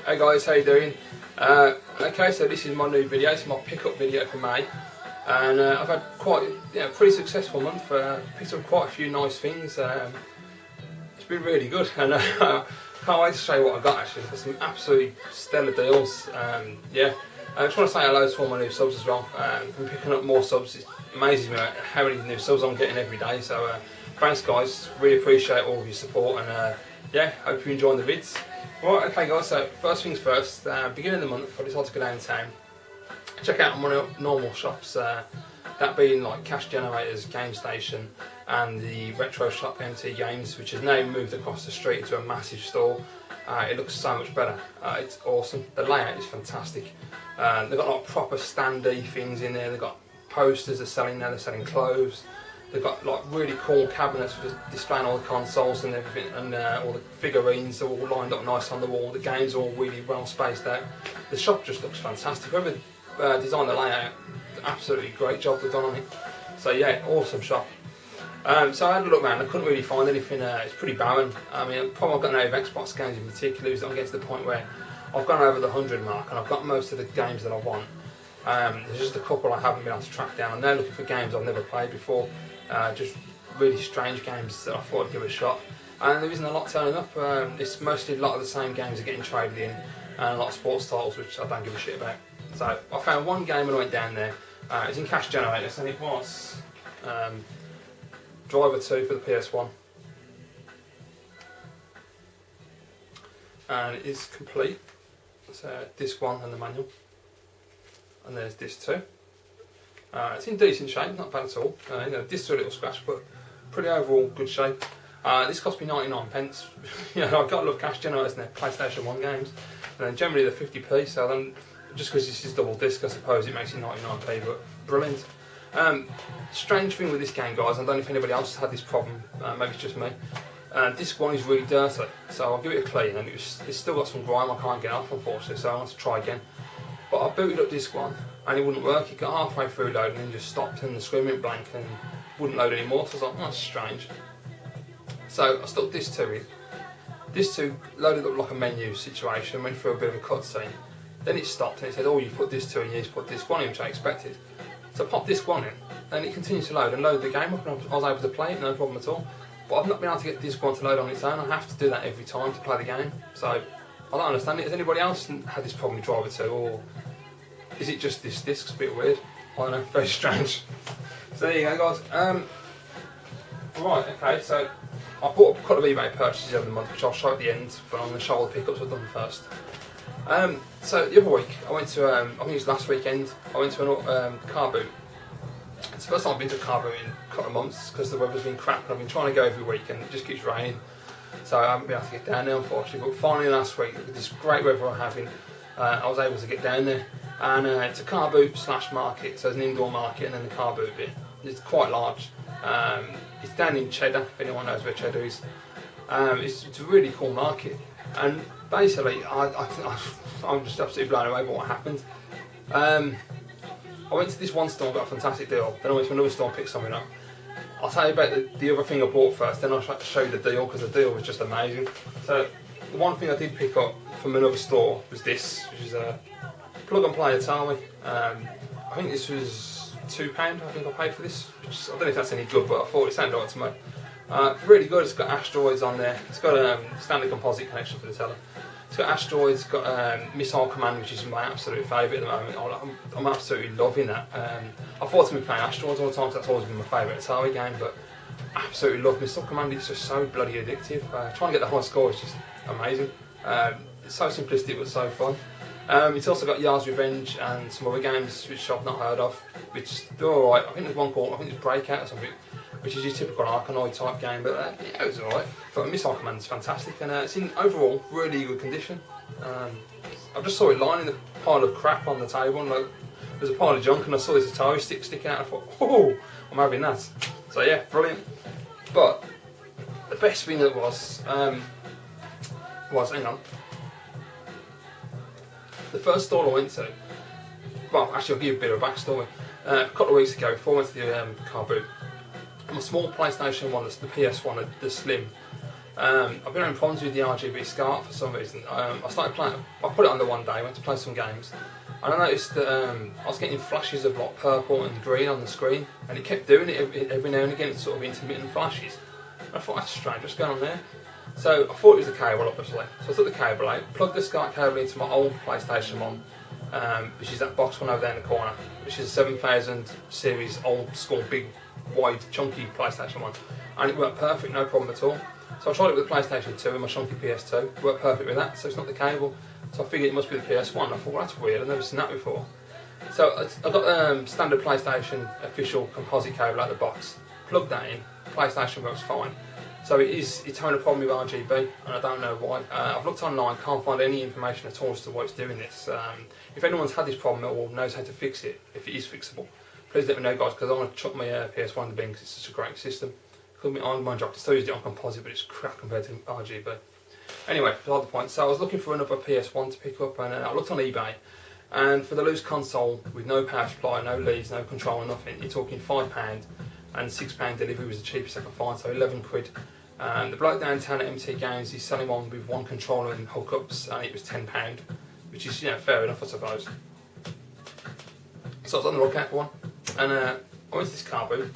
Hey guys, how you doing? Okay, so this is my new video. It's my pickup video for May, and I've had quite a pretty successful month. Picked up quite a few nice things. It's been really good, and can't wait to show you what I got. Actually, there's some absolutely stellar deals. Yeah, I just want to say hello to all my new subs as well. I'm picking up more subs. It amazes me how many new subs I'm getting every day. So thanks guys, really appreciate all of your support, and yeah, hope you're enjoying the vids. Right, okay guys, so first things first, beginning of the month I decided to go downtown, check out my normal shops, that being like Cash Generators, Game Station and the Retro Shop MT Games, which has now moved across the street to a massive store. It looks so much better, it's awesome, the layout is fantastic. They've got like proper standee things in there, they've got posters they're selling now, they're selling clothes. They've got like really cool cabinets for displaying all the consoles and everything, and all the figurines are all lined up nice on the wall. The games are all really well spaced out. The shop just looks fantastic. Whoever designed the layout, absolutely great job they've done on it. So yeah, awesome shop. So I had a look around, I couldn't really find anything, it's pretty barren. I mean, the problem I've got now with Xbox games in particular is that I'm getting to the point where I've gone over the 100 mark and I've got most of the games that I want. There's just a couple I haven't been able to track down. I'm now looking for games I've never played before. Just really strange games that I thought I'd give a shot, and there isn't a lot turning up. It's mostly a lot of the same games are getting traded in, and a lot of sports titles which I don't give a shit about. So I found one game when I went down there. It's in Cash Generators, and it was Driver 2 for the PS1, and it is complete. It's disc 1 and the manual, and there's disc 2. It's in decent shape, not bad at all. You know, discs are a little scratch, but pretty overall good shape. This cost me 99p. You know, I've got a lot of Cash Generators and their PlayStation 1 games, and generally they're 50p. So then, just because this is double disc, I suppose it makes it 99p. But brilliant. Strange thing with this game, guys. I don't know if anybody else has had this problem. Maybe it's just me. Disc 1 is really dirty, so I'll give it a clean, and it's still got some grime I can't get off, unfortunately. So I want to try again. But I booted up disc 1 and it wouldn't work. It got halfway through loading and then just stopped and the screen went blank and wouldn't load anymore. So I was like, oh, that's strange. So I stuck disc 2 in. Disc 2 loaded up like a menu situation, went through a bit of a cutscene. Then it stopped and it said, oh, you put disc 2 in, you need to put disc 1 in, which I expected. So I popped disc 1 in and it continued to load and load the game up, and I was able to play it, no problem at all. But I've not been able to get disc 1 to load on its own. I have to do that every time to play the game. So I don't understand it. Has anybody else had this problem with Driver 2, or is it just this disc? It's a bit weird. I don't know, very strange. So there you go, guys. Right, okay, so I bought a couple of eBay purchases over the month, which I'll show at the end, but I'm going to show all the pickups I've done first. So the other week, I went to, I think it was last weekend, I went to a car boot. It's the first time I've been to a car boot in a couple of months, because the weather's been crap and I've been trying to go every week and it just keeps raining. So I haven't been able to get down there, unfortunately, but finally last week, with this great weather I'm having, I was able to get down there. And it's a car boot / market, so there's an indoor market and then the car boot bit. It's quite large. It's down in Cheddar, if anyone knows where Cheddar is. It's a really cool market, and basically I'm just absolutely blown away by what happened. I went to this one store and got a fantastic deal, then I went to another store and picked something up. I'll tell you about the other thing I bought first, then I'll show you the deal, because the deal was just amazing. So the one thing I did pick up from another store was this, which is a plug and play Atari. I think this was £2, I think I paid for this, which I don't know if that's any good, but I thought it sounded right to me. Really good. It's got Asteroids on there, it's got a standard composite connection for the tele. It's got Asteroids, it's got Missile Command, which is my absolute favourite at the moment. I'm absolutely loving that. I thought to be playing Asteroids all the time, because that's always been my favourite Atari game, but I absolutely love Missile Command. It's just so bloody addictive. Trying to get the high score is just amazing. It's so simplistic but so fun. It's also got Yars' Revenge and some other games which I've not heard of, which they're alright. I think there's one called, I think it's Breakout or something, which is your typical Arkanoid type game, but yeah, it was alright. But Missile Command is fantastic, and it's in overall really good condition. I just saw it lying in a pile of crap on the table, and like, there's a pile of junk, and I saw this Atari stick sticking out, and I thought, oh, I'm having that. So yeah, brilliant. But the best thing that was, hang on. The first store I went to, well, actually I'll give you a bit of a backstory. A couple of weeks ago, before I went to the car boot, my small PlayStation 1, the PS1, the Slim, I've been having problems with the RGB SCART for some reason. I started playing, I put it on the one day, went to play some games, and I noticed that I was getting flashes of like purple and green on the screen, and it kept doing it every now and again, sort of intermittent flashes. And I thought, that's strange, what's going on there? So I thought it was the cable, obviously. So I took the cable out, plugged the SCART cable into my old PlayStation 1, which is that box one over there in the corner, which is a 7000 series old school, big, wide, chunky PlayStation 1, and it worked perfect, no problem at all. So I tried it with the PlayStation 2 and my chunky PS2, it worked perfect with that, so it's not the cable. So I figured it must be the PS1. I thought, well, that's weird, I've never seen that before. So I got standard PlayStation official composite cable out of the box, plugged that in, PlayStation works fine. So it's having a problem with RGB, and I don't know why. I've looked online, can't find any information at all as to why it's doing this. If anyone's had this problem or knows how to fix it, if it is fixable, please let me know, guys, because I want to chuck my PS1 in the bin because it's such a great system. Could be on my job to still use it on composite, but it's crap compared to RGB. Anyway, beside the point. So I was looking for another PS1 to pick up, and I looked on eBay. And for the loose console with no power supply, no leads, no controller, nothing, you're talking £5, and £6 delivery was the cheapest I could find, so 11 quid. The bloke downtown at MT Games, he's selling one with one controller and hookups, and it was £10, which is, you know, fair enough, I suppose. So I was on the lookout for one, and I went to this car booth.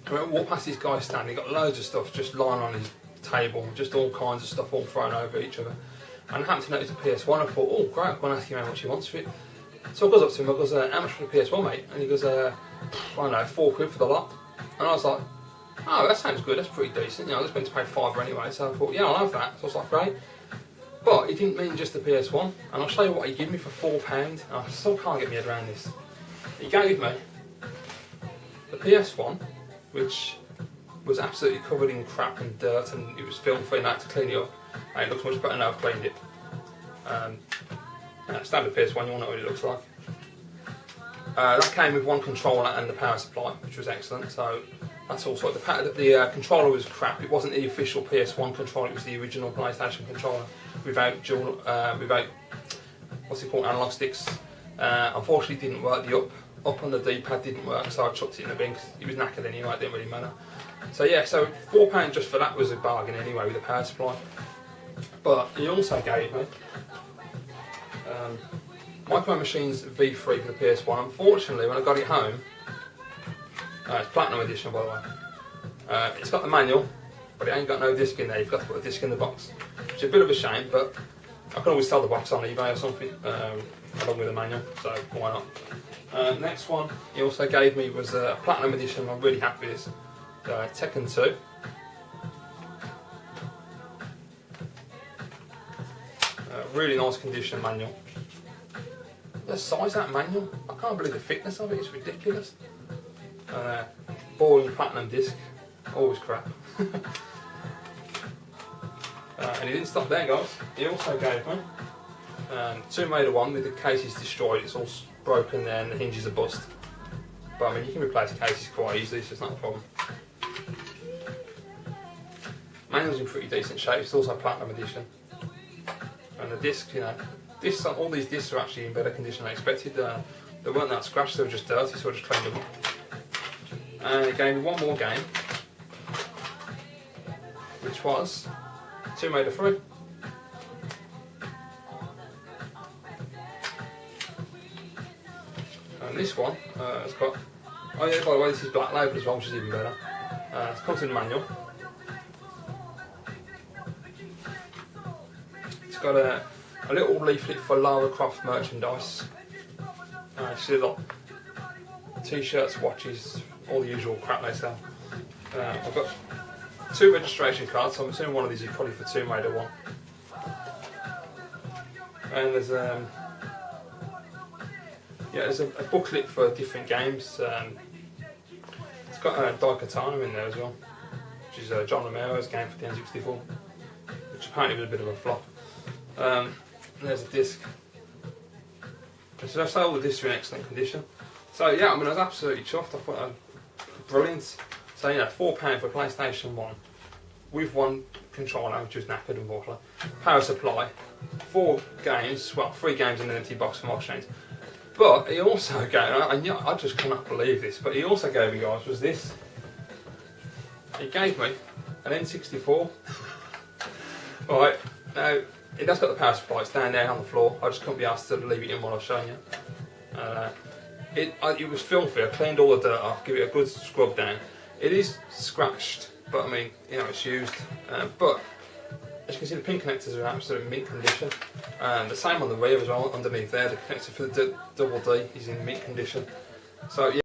I walked past this guy's stand, he got loads of stuff just lying on his table, just all kinds of stuff all thrown over each other. And I happened to notice a PS1, I thought, oh great, I'm going to ask him how much he wants for it. So I goes up to him, I goes, how much for the PS1, mate? And he goes, I don't know, 4 quid for the lot. And I was like, oh, that sounds good, that's pretty decent. You know, I just went to pay £5 anyway, so I thought, yeah, I'll have that. So I was like, great. But he didn't mean just the PS1, and I'll show you what he gave me for £4. I still can't get my head around this. He gave me the PS1, which was absolutely covered in crap and dirt, and it was filthy, and I had to clean it up. And it looks much better now I've cleaned it. Standard PS1, you all know what it looks like. That came with one controller and the power supply, which was excellent. So that's all sorted. The controller was crap. It wasn't the official PS1 controller. It was the original PlayStation controller without without what's it called, analog sticks. Unfortunately, it didn't work. The up on the D-pad didn't work, so I chucked it in the bin because it was knackered anyway. It didn't really matter. So yeah, so £4 just for that was a bargain anyway with the power supply. But he also gave me Micro Machines V3 for the PS1. Unfortunately, when I got it home, it's Platinum Edition by the way, it's got the manual, but it ain't got no disc in there. You've got to put a disc in the box, which is a bit of a shame, but I can always sell the box on eBay or something along with the manual, so why not. Next one he also gave me was a Platinum Edition. I'm really happy with this. Tekken 2. Really nice condition manual. The size of that manual, I can't believe the thickness of it, it's ridiculous. Boring platinum disc, always crap. And he didn't stop there, guys. He also gave me Tomb Raider 1 with the cases destroyed, it's all broken there and the hinges are bust. But I mean, you can replace the cases quite easily, so it's not a problem. Manual's in pretty decent shape, it's also a Platinum Edition. And the disc, you know, all these discs are actually in better condition than I expected. They weren't that scratched, they were just dirty, so I just cleaned them up. And it gave me one more game, which was Tomb Raider 3. And this one, it's got, oh yeah, by the way, this is Black Label as well, which is even better. It's comes in the manual. It's got a little leaflet for Lara Croft merchandise. She's got t-shirts, watches, all the usual crap they sell. I've got 2 registration cards, so I'm assuming one of these is probably for Tomb Raider 1. And there's there's a booklet for different games. It's got Daikatana in there as well, which is John Romero's game for the N64, which apparently was a bit of a flop. And there's a disc. So I say all the discs are in excellent condition. So yeah, I mean, I was absolutely chuffed. I thought that was brilliant. So you know, £4 for PlayStation 1 with one controller, which was knackered unfortunately. Power supply, 4 games, well, 3 games in an empty box for Micro Machines. But he also gave, and I just cannot believe this, but he also gave me, guys, was this. He gave me an N64 Right, now it has got the power supply, it's down there on the floor. I just couldn't be asked to leave it in while I was showing you. It was filthy. I cleaned all the dirt off, give it a good scrub down. It is scratched, but I mean, you know, it's used. But as you can see, the pin connectors are in absolute mint condition. The same on the rear as well, underneath there. The connector for the double D is in mint condition. So yeah.